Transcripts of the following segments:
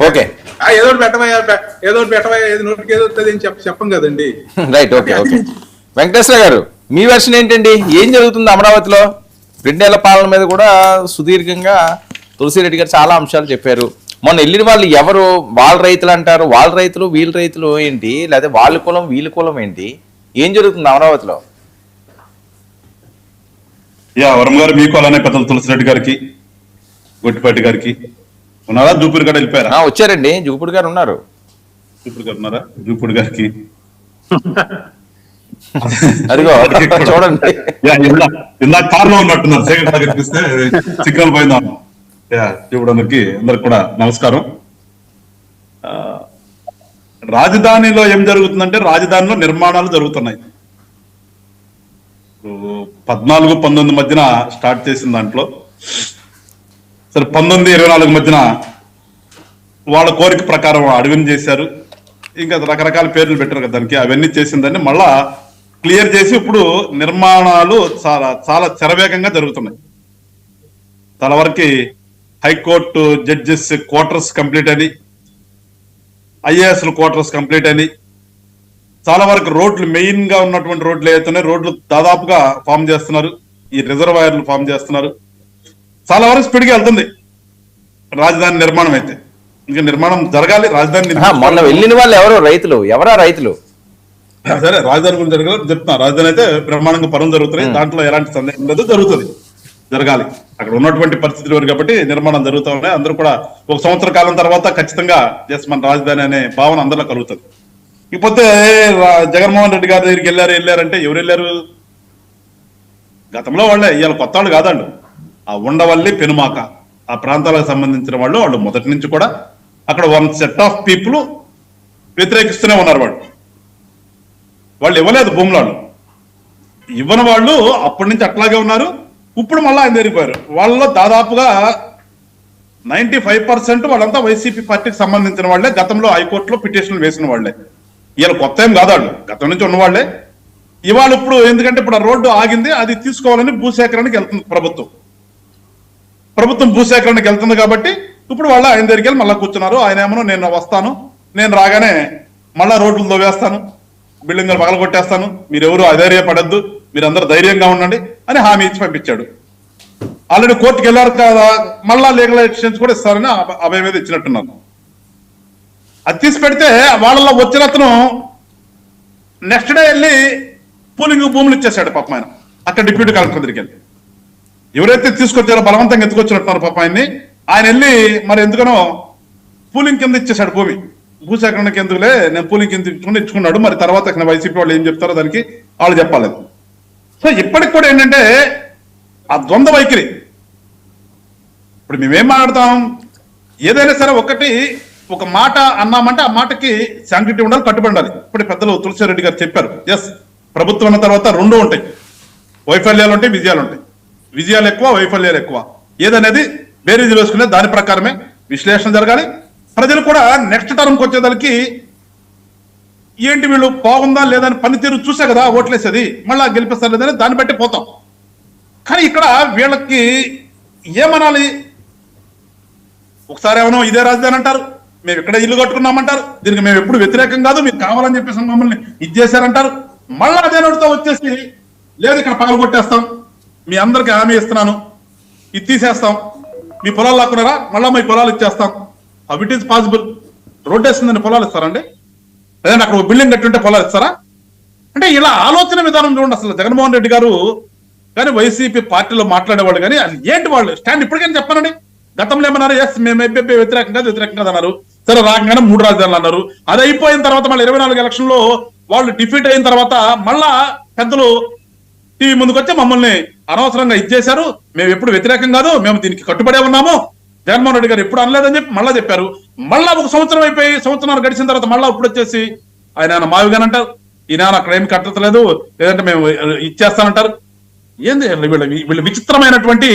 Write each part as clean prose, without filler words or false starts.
Okay ఏదో పెట్టవా ఏది నోటికి ఏదో వస్తుంది అని చెప్పం కదండి. రైట్. ఓకే ఓకే వెంకటేశ్వర గారు మీ వెర్షన్ ఏంటండి? ఏం జరుగుతుంది అమరావతిలో? 2 ఏళ్ల పాలన మీద కూడా సుదీర్ఘంగా తులసిరెడ్డి గారు చాలా అంశాలు చెప్పారు. మొన్న వెళ్ళిన వాళ్ళు ఎవరు? వాళ్ళ రైతులు అంటారు, వాళ్ళ రైతులు వీళ్ళ రైతులు ఏంటి, లేదా వాళ్ళ కులం వీళ్ళ కులం ఏంటి? ఏం జరుగుతుంది అమరావతిలో? వరం గారు మీకు అలానే పెద్దలు తులసిరెడ్డి గారికి, గొట్టిపాటి గారికి ఉన్నారా? జూపూడి గారు వెళ్ళిపోయారా? వచ్చారండి, జూపూడి గారు ఉన్నారు. జూపూడి గారు ఉన్నారా? జూపూడి గారికి అదిగో చూడండి, ఇందాక కారులో ఉన్నట్టున్నారు. సెకండ్ కనిపిస్తే సిగ్నల్ పోయిందా? ఇప్పుడు అందరికి కూడా నమస్కారం. రాజధానిలో ఏం జరుగుతుందంటే, రాజధానిలో నిర్మాణాలు జరుగుతున్నాయి. 14-19 మధ్యన స్టార్ట్ చేసిన దాంట్లో సరే 19-24 మధ్యన వాళ్ళ కోరిక ప్రకారం అడవిని చేశారు. ఇంకా రకరకాల పేర్లు పెట్టారు కదా దానికి. అవన్నీ చేసిందని మళ్ళా క్లియర్ చేసి ఇప్పుడు నిర్మాణాలు చాలా శరవేగంగా జరుగుతున్నాయి. చాలా వరకు హైకోర్టు జడ్జెస్ క్వార్టర్స్ కంప్లీట్ అని, ఐఏఎస్ క్వార్టర్స్ కంప్లీట్ అని, చాలా వరకు రోడ్లు మెయిన్ గా ఉన్నటువంటి రోడ్లు ఏవైతున్నాయి రోడ్లు దాదాపుగా ఫామ్ చేస్తున్నారు. ఈ రిజర్వాయర్లు ఫామ్ చేస్తున్నారు. చాలా వరకు స్పీడ్ గా వెళ్తుంది రాజధాని నిర్మాణం. అయితే ఇంకా నిర్మాణం జరగాలి. రాజధాని మొన్న వెళ్ళిన వాళ్ళు ఎవరో రైతులు, ఎవరా రైతులు? సరే రాజధాని గురించి జరగాలి చెప్తున్నా. రాజధాని అయితే బ్రహ్మాండంగా పనులు జరుగుతున్నాయి, దాంట్లో ఎలాంటి సందేహం లేదు, జరుగుతుంది, జరగాలి. అక్కడ ఉన్నటువంటి పరిస్థితులు వేరు కాబట్టి నిర్మాణం జరుగుతూ ఉన్నాయి. అందరూ కూడా 1 సంవత్సర కాలం తర్వాత ఖచ్చితంగా మన రాజధాని అనే భావన అందరిలో కలుగుతుంది. ఇకపోతే జగన్మోహన్ రెడ్డి గారి దగ్గరికి వెళ్ళారంటే ఎవరు వెళ్ళారు? గతంలో వాళ్ళే, ఇవాళ కొత్త వాళ్ళు కాదండు. ఆ ఉండవల్లి, పెనుమాక ఆ ప్రాంతాలకు సంబంధించిన వాళ్ళు మొదటి నుంచి కూడా అక్కడ 1 సెట్ ఆఫ్ పీపుల్ వ్యతిరేకిస్తూనే ఉన్నారు. వాళ్ళు ఇవ్వలేదు భూములు, ఇవ్వని వాళ్ళు అప్పటి నుంచి అట్లాగే ఉన్నారు. ఇప్పుడు మళ్ళీ ఆయన జరిగిపోయారు. వాళ్ళలో దాదాపుగా 95% వాళ్ళంతా వైసీపీ పార్టీకి సంబంధించిన వాళ్ళే. గతంలో హైకోర్టులో పిటిషన్లు వేసిన వాళ్ళే. ఇవాళ కొత్త ఏం కాదాళ్ళు, గతం నుంచి ఉన్నవాళ్లే. ఇవాళ ఇప్పుడు ఎందుకంటే ఇప్పుడు ఆ రోడ్డు ఆగింది, అది తీసుకోవాలని భూసేకరణకి వెళ్తుంది ప్రభుత్వం భూసేకరణకి వెళ్తుంది కాబట్టి ఇప్పుడు వాళ్ళు ఆయన దగ్గరికి వెళ్ళి మళ్ళీ కూర్చున్నారు. ఆయన ఏమో నేను వస్తాను, నేను రాగానే మళ్ళా రోడ్లు తోవేస్తాను, బిల్డింగ్లు పగలగొట్టేస్తాను, మీరెవరు అధైర్యపడద్దు, మీరందరూ ధైర్యంగా ఉండండి అని హామీ ఇచ్చి పంపించాడు. ఆల్రెడీ కోర్టుకు వెళ్ళారు కదా, మళ్ళా లీగల్ ఎక్స్టెన్స్ కూడా ఇస్తారని అభయం మీద ఇచ్చినట్టున్నారు. అది తీసి పెడితే వాళ్ళలో వచ్చిన అతను నెక్స్ట్ డే వెళ్ళి పూలింగ్ భూములు ఇచ్చేసాడు పాపం ఆయన. అక్కడ డిప్యూటీ కలెక్టర్ దగ్గరికి వెళ్ళి ఎవరైతే తీసుకొచ్చారో బలవంతంగా ఎత్తుకొచ్చినట్టున్నారు పాపం ఆయన్ని. ఆయన వెళ్ళి మరి ఎందుకనో పూలింగ్ కింద ఇచ్చేసాడు భూమి. భూసేకరణకి ఎందుకులే, నేను పూలింగ్ కింద ఇచ్చుకున్నాడు. మరి తర్వాత వైసీపీ వాళ్ళు ఏం చెప్తారో దానికి వాళ్ళు చెప్పాలి. సో ఇప్పటికి కూడా ఏంటంటే ఆ ద్వంద్వ వైఖరి. ఇప్పుడు మేమేం మాట్లాడతాం, ఏదైనా సరే ఒక మాట అన్నామంటే ఆ మాటకి శాంక్టిటీ ఉండాలి, కట్టుబడి ఉండాలి. ఇప్పుడు పెద్దలు తులసిరెడ్డి గారు చెప్పారు, ఎస్ ప్రభుత్వం అన్న తర్వాత 2 ఉంటాయి, వైఫల్యాలు ఉంటాయి, విజయాలు ఉంటాయి. విజయాలు ఎక్కువ, వైఫల్యాలు ఎక్కువ. ఏదనేది బేరీజు వేసుకునే దాని ప్రకారమే విశ్లేషణ జరగాలి. ప్రజలు కూడా నెక్స్ట్ టర్మ్కి వచ్చేదానికి ఏంటి వీళ్ళు బాగుందా లేదా అని పనితీరు చూసే కదా ఓట్లేసేది, మళ్ళా గెలిపిస్తారు లేదని దాన్ని బట్టి పోతాం. కానీ ఇక్కడ వీళ్ళకి ఏమనాలి? ఒకసారి ఏమనో ఇదే రాజధాని అంటారు, మేము ఇక్కడ ఇల్లు కట్టుకున్నామంటారు, దీనికి మేము ఎప్పుడు వ్యతిరేకం కాదు, మీరు కావాలని చెప్పేసి మమ్మల్ని ఇది చేశారంటారు. మళ్ళా అదే నోటితో వచ్చేసి లేదు ఇక్కడ పగలు కొట్టేస్తాం, మీ అందరికి హామీ ఇస్తున్నాను, ఇది తీసేస్తాం, మీ పొలాలు లాక్కున్నారా మళ్ళా మీ పొలాలు ఇచ్చేస్తాం. How it is possible? Road వేస్తుందని పొలాలు ఇస్తారండి? లేదంటే అక్కడ బిల్డింగ్ కట్టుంటే పొలాలు ఇస్తారా? అంటే ఇలా ఆలోచన విధానం చూడండి. అసలు జగన్మోహన్ రెడ్డి గారు కానీ వైసీపీ పార్టీలో మాట్లాడేవాళ్ళు కానీ ఏంటి వాళ్ళు స్టాండ్ ఇప్పటికైనా చెప్పానండి. గతంలో ఏమన్నారు, ఎస్ మేము వ్యతిరేకం కాదు అన్నారు. సరే రాగానే 3 రాజధానులు అన్నారు. అది అయిపోయిన తర్వాత మళ్ళీ 24 ఎలక్షన్ లో వాళ్ళు డిఫీట్ అయిన తర్వాత మళ్ళా పెద్దలు టీవీ ముందుకు వచ్చి మమ్మల్ని అనవసరంగా ఇచ్చేశారు, మేము ఎప్పుడు వ్యతిరేకం కాదు, మేము దీనికి కట్టుబడే ఉన్నాము, జగన్మోహన్ రెడ్డి గారు ఎప్పుడు అనలేదని చెప్పి మళ్ళా చెప్పారు. మళ్ళా 1 సంవత్సరం అయిపోయి సంవత్సరాలు గడిచిన తర్వాత మళ్ళా ఇప్పుడు వచ్చేసి ఆయన మావిగానంటారు, ఈయన అక్కడ ఏమి కట్టలేదు, లేదంటే మేము ఇచ్చేస్తానంటారు. ఏంది వీళ్ళు విచిత్రమైనటువంటి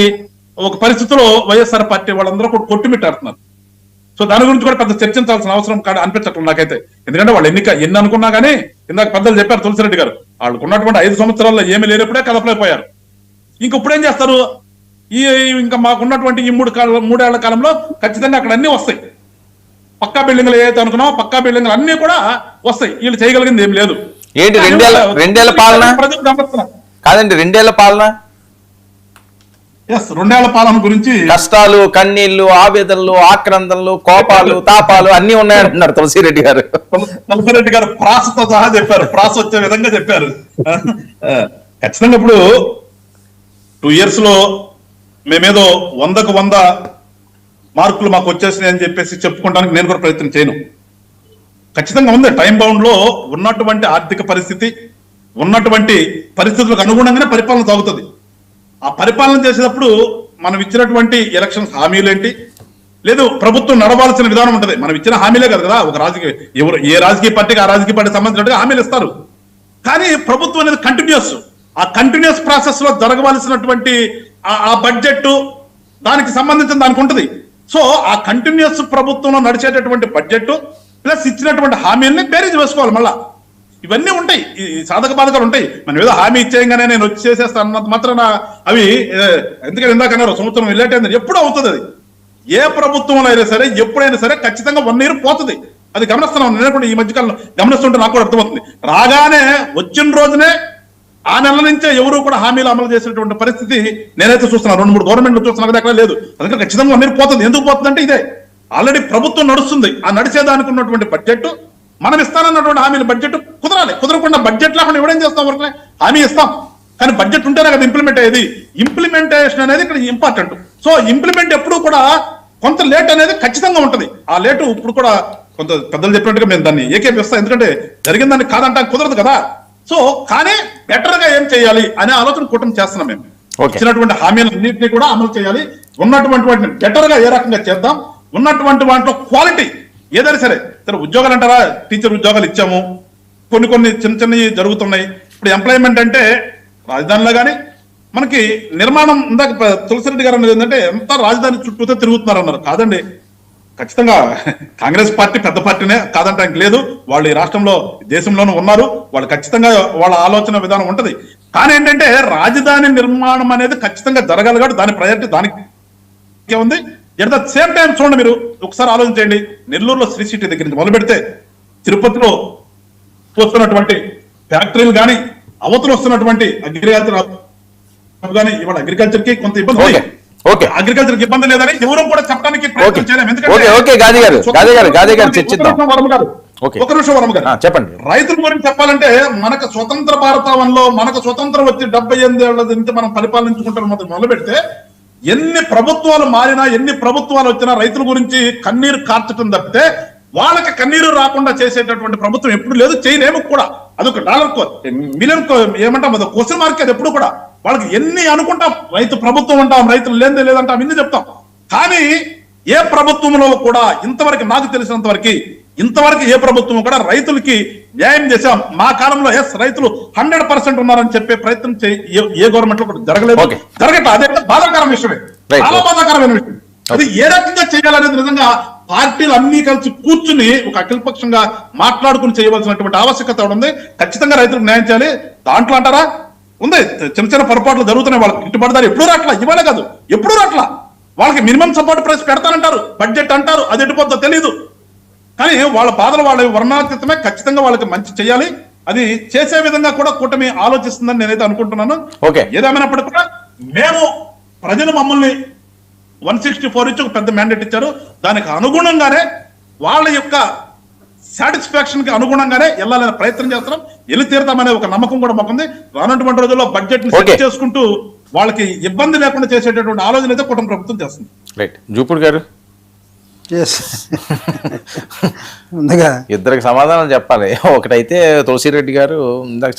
ఒక పరిస్థితిలో వైఎస్ఆర్ పార్టీ వాళ్ళందరూ కూడా కొట్టుమిట్టాడుతున్నారు. సో దాని గురించి కూడా పెద్ద చర్చించాల్సిన అవసరం అనిపించట్లేదు నాకైతే. ఎందుకంటే వాళ్ళు ఎన్ని అనుకున్నా కానీ ఇందాక పెద్దలు చెప్పారు తులసిరెడ్డి గారు, వాళ్ళకు ఉన్నటువంటి 5 సంవత్సరాల్లో ఏమి లేనప్పుడే కదపలేకపోయారు. ఇప్పుడు ఏం చేస్తారు? ఇంకా మాకున్నటువంటి ఈ 3 ఏళ్ల కాలంలో ఖచ్చితంగా అక్కడ అన్ని వస్తాయి. పక్కా బిల్డింగ్లు ఏదైతే అనుకున్నామో పక్కా బిల్డింగ్లు అన్ని కూడా వస్తాయి. వీళ్ళు చేయగలిగింది ఏం లేదు. ఏంటి రెండేళ్ల పాలన ప్రజలు గమనిస్తున్నారు. కాదండి, 2 ఏళ్ల పాలన. ఎస్, 2 ఏళ్ల పాలన గురించి కష్టాలు, కన్నీళ్లు, ఆవేదనలు, ఆక్రందనలు, కోపాలు, తాపాలు అన్ని ఉన్నాయంటున్నారు తులసిరెడ్డి గారు. తులసిరెడ్డి గారు ప్రాసతో సహా చెప్పారు, ప్రాస వచ్చే విధంగా చెప్పారు. ఖచ్చితంగా ఇప్పుడు 2 years లో మేమేదో 100కు 100 మార్కులు మాకు వచ్చేసినాయి అని చెప్పేసి చెప్పుకోవడానికి నేను కూడా ప్రయత్నం చేయను. ఖచ్చితంగా ఉంది. టైం బౌండ్ లో ఉన్నటువంటి ఆర్థిక పరిస్థితి, ఉన్నటువంటి పరిస్థితులకు అనుగుణంగానే పరిపాలన సాగుతుంది. ఆ పరిపాలన చేసేటప్పుడు మనం ఇచ్చినటువంటి ఎలక్షన్ హామీలు ఏంటి, లేదు ప్రభుత్వం నడవాల్సిన విధానం ఉంటుంది. మనం ఇచ్చిన హామీలే కదా ఒక రాజకీయ ఏ రాజకీయ పార్టీకి ఆ రాజకీయ పార్టీ సంబంధించినట్టుగా హామీలు ఇస్తారు. కానీ ప్రభుత్వం అనేది కంటిన్యూస్, ఆ కంటిన్యూస్ ప్రాసెస్ లో జరగవలసినటువంటి ఆ బడ్జెట్ దానికి సంబంధించిన దానికి ఉంటుంది. సో ఆ కంటిన్యూస్ ప్రభుత్వంలో నడిచేటటువంటి బడ్జెట్ ప్లస్ ఇచ్చినటువంటి హామీల్ని బేరీజ్ వేసుకోవాలి. మళ్ళా ఇవన్నీ ఉంటాయి, ఈ సాధక బాధకాలు ఉంటాయి. మనం ఏదో హామీ ఇచ్చేయంగానే నేను వచ్చి చేసేస్తాను అన్నంత మాత్రాన అవి, ఎందుకంటే ఇందాక అన్నారు సంవత్సరం లేట్ అయింది, ఎప్పుడు అవుతుంది అది. ఏ ప్రభుత్వంలో అయినా సరే ఎప్పుడైనా సరే ఖచ్చితంగా 1 year పోతుంది. అది గమనిస్తున్నాం. నేను కూడా ఈ మధ్యకాలంలో గమనిస్తుంటే నాకు కూడా అర్థమవుతుంది. రాగానే వచ్చిన రోజునే ఆ నెల నుంచే ఎవరు కూడా హామీలు అమలు చేసేటువంటి పరిస్థితి నేనైతే చూస్తున్నాను. 2-3 గవర్నమెంట్లు చూస్తున్నా కదా, ఎక్కడ లేదు. అందుకని ఖచ్చితంగా 1 year పోతుంది. ఎందుకు పోతుంది అంటే ఇదే ఆల్రెడీ ప్రభుత్వం నడుస్తుంది. ఆ నడిచేదానికి ఉన్నటువంటి బడ్జెట్, మనం ఇస్తానన్నటువంటి హామీలు బడ్జెట్ కుదరాలి. కుదరకుండా బడ్జెట్ లేకుండా ఎవడేం చేస్తాం, వరకు హామీ ఇస్తాం కానీ బడ్జెట్ ఉంటేనే కదా ఇంప్లిమెంట్ అయ్యేది. ఇంప్లిమెంటేషన్ అనేది ఇక్కడ ఇంపార్టెంట్. సో ఇంప్లిమెంట్ ఎప్పుడు కూడా కొంత లేట్ అనేది ఖచ్చితంగా ఉంటుంది. ఆ లేటు ఇప్పుడు కూడా కొంత పెద్దలు చెప్పినట్టుగా మేము దాన్ని ఏకేపిస్తాం. ఎందుకంటే జరిగిందాన్ని కాదంటే కుదరదు కదా. సో కానీ బెటర్ గా ఏం చేయాలి అనే ఆలోచన కూటమి చేస్తున్నాం. మేము ఇచ్చినటువంటి హామీలన్నింటినీ కూడా అమలు చేయాలి. ఉన్నటువంటి వాటిని బెటర్ గా ఏ రకంగా చేద్దాం, ఉన్నటువంటి వాటిలో క్వాలిటీ ఏదైనా సరే. ఉద్యోగాలు అంటారా, టీచర్ ఉద్యోగాలు ఇచ్చాము, కొన్ని చిన్నవి జరుగుతున్నాయి. ఇప్పుడు ఎంప్లాయ్మెంట్ అంటే రాజధానిలో కానీ మనకి నిర్మాణం, ఇందాక తులసిరెడ్డి గారు అనేది ఏంటంటే ఎంత రాజధాని చుట్టూతో తిరుగుతున్నారు అన్నారు. కాదండి, ఖచ్చితంగా కాంగ్రెస్ పార్టీ పెద్ద పార్టీనే, కాదంటానికి లేదు. వాళ్ళు ఈ రాష్ట్రంలో దేశంలోనూ ఉన్నారు. వాళ్ళు ఖచ్చితంగా వాళ్ళ ఆలోచన విధానం ఉంటది. కానీ ఏంటంటే రాజధాని నిర్మాణం అనేది ఖచ్చితంగా జరగాలి కాబట్టి దాని ప్రయారిటీ దానికి ఉంది. ఎట్ ద సేమ్ టైం చూడండి, మీరు ఒకసారి ఆలోచించండి. నెల్లూరులో శ్రీ సిటీ దగ్గర నుంచి మొదలు పెడితే తిరుపతిలో వస్తున్నటువంటి ఫ్యాక్టరీలు కానీ, అవతలు వస్తున్నటువంటి అగ్రికల్చర్ కానీ, ఇవాళ అగ్రికల్చర్ కి కొంత ఇబ్బంది, అగ్రికల్చర్ కి ఇబ్బంది లేదని ఎవరు కూడా చెప్పడానికి ప్రయత్నం చేయలేము. ఒక నిమిషం వర్మ గారు చెప్పండి. రైతుల గురించి చెప్పాలంటే మనకు స్వతంత్ర భారతంలో మనకు స్వతంత్రం వచ్చి 78 ఏళ్ల నుంచి మనం పరిపాలించుకుంటాం మొదలు పెడితే ఎన్ని ప్రభుత్వాలు మారినా, ఎన్ని ప్రభుత్వాలు వచ్చినా రైతుల గురించి కన్నీరు కార్చడం తప్పితే వాళ్ళకి కన్నీరు రాకుండా చేసేటటువంటి ప్రభుత్వం ఎప్పుడు లేదు, చేయలేము కూడా. అదొక $1 మిలియన్ ఏమంటాం, అది క్వశ్చన్ మార్క్. అది ఎప్పుడు కూడా వాళ్ళకి ఎన్ని అనుకుంటాం, రైతు ప్రభుత్వం అంటాం, రైతులు లేదే లేదంటాం, ఇన్ని చెప్తాం. కానీ ఏ ప్రభుత్వంలో కూడా ఇంతవరకు నాకు తెలిసినంత వరకు ఏ ప్రభుత్వం కూడా రైతులకి న్యాయం చేశాం మా కాలంలో ఎస్ రైతులు 100% ఉన్నారని చెప్పే ప్రయత్నం ఏ గవర్నమెంట్ లో కూడా జరగలేదు, జరగట్లేదు. అదే బాధాకరం విషయమే, చాలా బాధాకరమైన విషయం. అది ఏ రకంగా చేయాలనేది నిజంగా పార్టీలు అన్ని కలిసి కూర్చుని ఒక అఖిలపక్షంగా మాట్లాడుకుని చేయవలసినటువంటి ఆవశ్యకత ఉంది. ఖచ్చితంగా రైతులకు న్యాయం చేయాలి. దాంట్లో అంటారా ఉంది, చిన్న పొరపాట్లు జరుగుతున్నాయి. వాళ్ళకి గిట్టుబాటు ధర ఎప్పుడు రాట్లా, ఇవాళ కాదు ఎప్పుడు రాట్లా. వాళ్ళకి మినిమం సపోర్ట్ ప్రైస్ పెడతానంటారు, బడ్జెట్ అంటారు, అది ఎటుపోద్దో తెలియదు. కానీ వాళ్ళ బాధలు వాళ్ళ వర్ణాతీతమే. ఖచ్చితంగా వాళ్ళకి మంచి చేయాలి. అది చేసే విధంగా కూడా కూటమి ఆలోచిస్తుందని నేనైతే అనుకుంటున్నాను. ఏదేమైనప్పటికీ కూడా మేము ప్రజలు మమ్మల్ని 164 ఇచ్చి ఒక పెద్ద మ్యాండేట్ ఇచ్చారు. దానికి అనుగుణంగానే వాళ్ళ యొక్క సాటిస్ఫాక్షన్ కి అనుగుణంగానే వెళ్ళాలని ప్రయత్నం చేస్తున్నాం. వెళ్ళి తీరుతామనే ఒక నమ్మకం కూడా మాకుంది. రానున్నటువంటి రోజుల్లో బడ్జెట్ ని సెట్ చేసుకుంటూ వాళ్ళకి ఇబ్బంది లేకుండా చేసేటటువంటి ఆలోచన అయితే కూటమి ప్రభుత్వం చేస్తుంది. రైట్, జూపూడి గారు ముందుగా ఇద్దరికి సమాధానం చెప్పాలి. ఒకటైతే తులసిరెడ్డి గారు ఇందాక